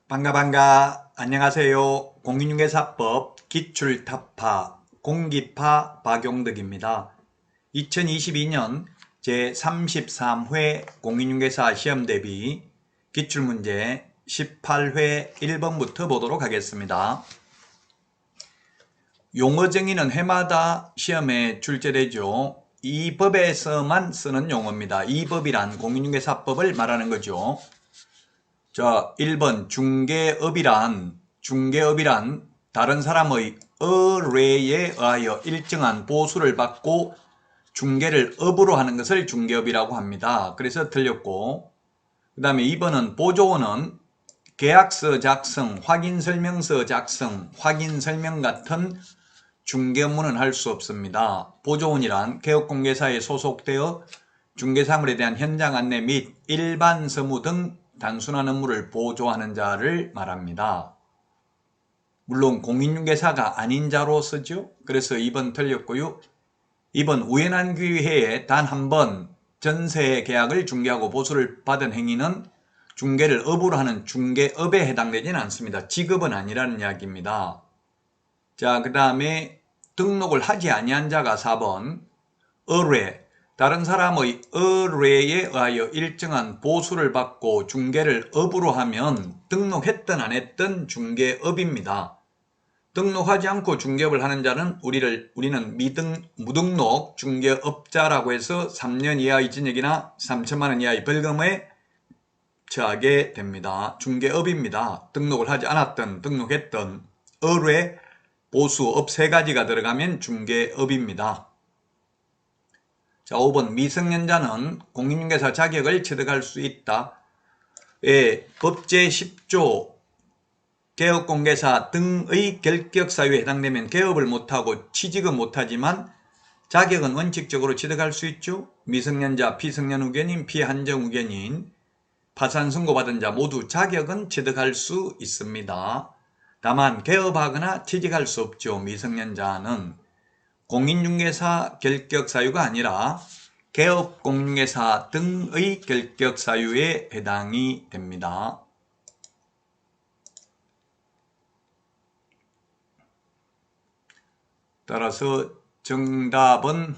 반가. 안녕하세요. 공인중개사법 기출타파 공기파 박용덕입니다. 2022년 제33회 공인중개사 시험 대비 기출문제 18회 1번부터 보도록 하겠습니다. 용어 정의는 해마다 시험에 출제되죠. 이 법에서만 쓰는 용어입니다. 이 법이란 공인중개사법을 말하는 거죠. 자, 1번 중개업이란 다른 사람의 의뢰에 의하여 일정한 보수를 받고 중개를 업으로 하는 것을 중개업이라고 합니다. 그래서 틀렸고, 그 다음에 2번은 보조원은 계약서 작성, 확인설명서 작성, 확인설명 같은 중개 업무는 할 수 없습니다. 보조원이란 개업공개사에 소속되어 중개사물에 대한 현장 안내 및 일반 서무 등 단순한 업무를 보조하는 자를 말합니다. 물론 공인중개사가 아닌 자로 쓰죠. 그래서 2번 틀렸고요. 2번 우연한 기회에 단 한 번 전세 계약을 중개하고 보수를 받은 행위는 중개를 업으로 하는 중개업에 해당되지는 않습니다. 직업은 아니라는 이야기입니다. 자, 그 다음에 등록을 하지 아니한 자가 4번 의뢰, 다른 사람의 의뢰에 의하여 일정한 보수를 받고 중개를 업으로 하면 등록했든 안 했든 중개업입니다. 등록하지 않고 중개업을 하는 자는 우리는 무등록 중개업자라고 해서 3년 이하의 징역이나 3천만 원 이하의 벌금에 처하게 됩니다. 중개업입니다. 등록을 하지 않았든 등록했든 의뢰, 보수, 업 세 가지가 들어가면 중개업입니다. 자, 5번 미성년자는 공인중개사 자격을 취득할 수 있다. 법 제10조 개업공개사 등의 결격사유에 해당되면 개업을 못하고 취직은 못하지만 자격은 원칙적으로 취득할 수 있죠. 미성년자, 피성년후견인, 피한정후견인, 파산 선고받은 자 모두 자격은 취득할 수 있습니다. 다만 개업하거나 취직할 수 없죠. 미성년자는. 공인중개사 결격사유가 아니라 개업공인중개사 등의 결격사유에 해당이 됩니다. 따라서 정답은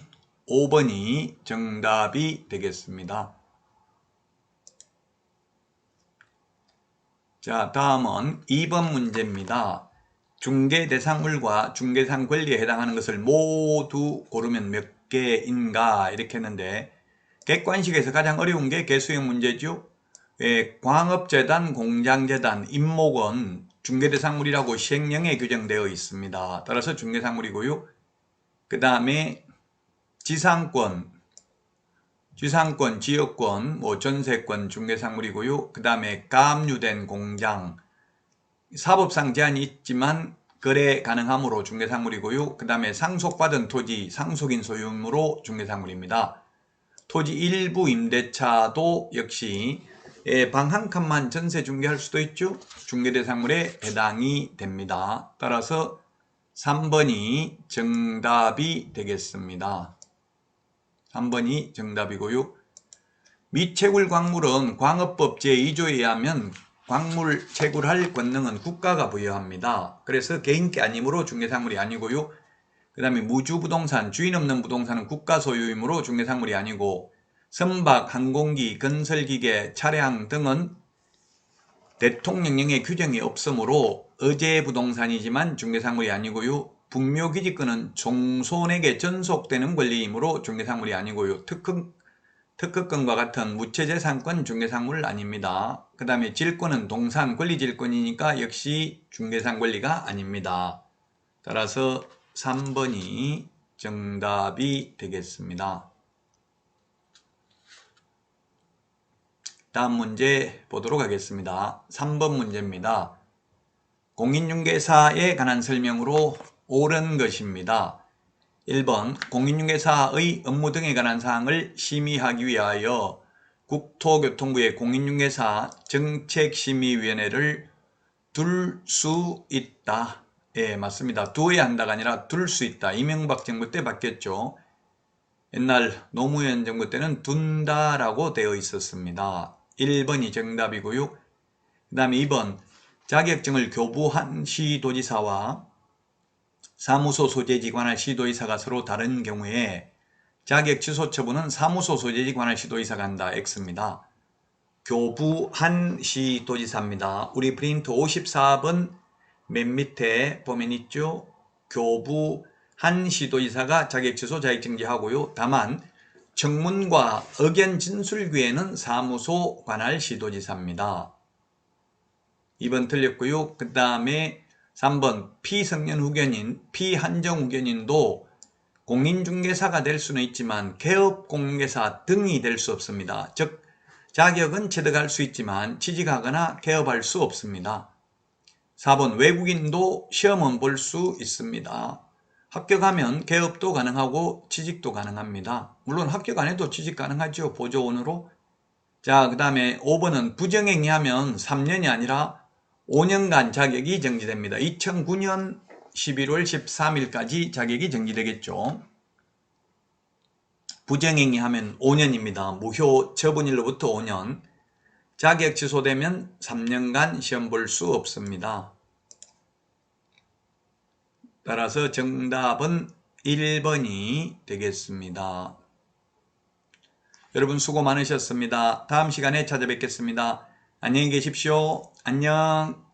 5번이 정답이 되겠습니다. 자, 다음은 2번 문제입니다. 중개대상물과 중개상 권리에 해당하는 것을 모두 고르면 몇 개인가 이렇게 했는데 객관식에서 가장 어려운 게 개수형 문제죠. 광업재단, 공장재단, 임목은 중개대상물이라고 시행령에 규정되어 있습니다. 따라서 중개상물이고요. 그 다음에 지상권, 지역권, 전세권 중개상물이고요. 그 다음에 가압류된 공장, 사법상 제한이 있지만 거래 가능함으로 중개상물이고요. 그 다음에 상속받은 토지, 상속인 소유물로 중개상물입니다. 토지 일부 임대차도 역시 방 한 칸만 전세 중개할 수도 있죠. 중개대상물에 해당이 됩니다. 따라서 3번이 정답이 되겠습니다. 3번이 정답이고요. 미채굴 광물은 광업법 제2조에 의하면 광물 채굴할 권능은 국가가 부여합니다. 그래서 개인께 아니므로 중개상물이 아니고요. 그 다음에 무주부동산, 주인 없는 부동산은 국가 소유이므로 중개상물이 아니고 선박, 항공기, 건설기계, 차량 등은 대통령령의 규정이 없으므로 의제부동산이지만 중개상물이 아니고요. 북묘기지권은 종손에게 전속되는 권리이므로 중개상물이 아니고요. 특허권과 같은 무채재산권 중개상물 아닙니다. 그 다음에 질권은 동산 권리질권이니까 역시 중개상 권리가 아닙니다. 따라서 3번이 정답이 되겠습니다. 다음 문제 보도록 하겠습니다. 3번 문제입니다. 공인중개사에 관한 설명으로 옳은 것입니다. 1번 공인중개사의 업무 등에 관한 사항을 심의하기 위하여 국토교통부의 공인중개사 정책심의위원회를 둘 수 있다. 예, 맞습니다. 두어야 한다가 아니라 둘 수 있다. 이명박 정부 때 바뀌었죠. 옛날 노무현 정부 때는 둔다라고 되어 있었습니다. 1번이 정답이고요. 그 다음에 2번 자격증을 교부한 시도지사와 사무소 소재지 관할 시도지사가 서로 다른 경우에 자격 취소 처분은 사무소 소재지 관할 시도지사가 한다. X입니다. 교부한 시도지사입니다. 우리 프린트 54번 맨 밑에 보면 있죠. 교부한 시도지사가 자격 취소 자격정지하고요. 다만 청문과 의견 진술기에는 사무소 관할 시도지사입니다. 2번 틀렸고요. 그 다음에 3번 피성년 후견인, 피한정 후견인도 공인중개사가 될 수는 있지만 개업공개사 등이 될 수 없습니다. 즉 자격은 취득할 수 있지만 취직하거나 개업할 수 없습니다. 4번 외국인도 시험은 볼 수 있습니다. 합격하면 개업도 가능하고 취직도 가능합니다. 물론 합격 안 해도 취직 가능하죠. 보조원으로. 자, 그 다음에 5번은 부정행위하면 3년이 아니라 5년간 자격이 정지됩니다. 2009년 11월 13일까지 자격이 정지되겠죠. 부정행위하면 5년입니다. 무효 처분일로부터 5년. 자격 취소되면 3년간 시험 볼 수 없습니다. 따라서 정답은 1번이 되겠습니다. 여러분 수고 많으셨습니다. 다음 시간에 찾아뵙겠습니다. 안녕히 계십시오. 안녕.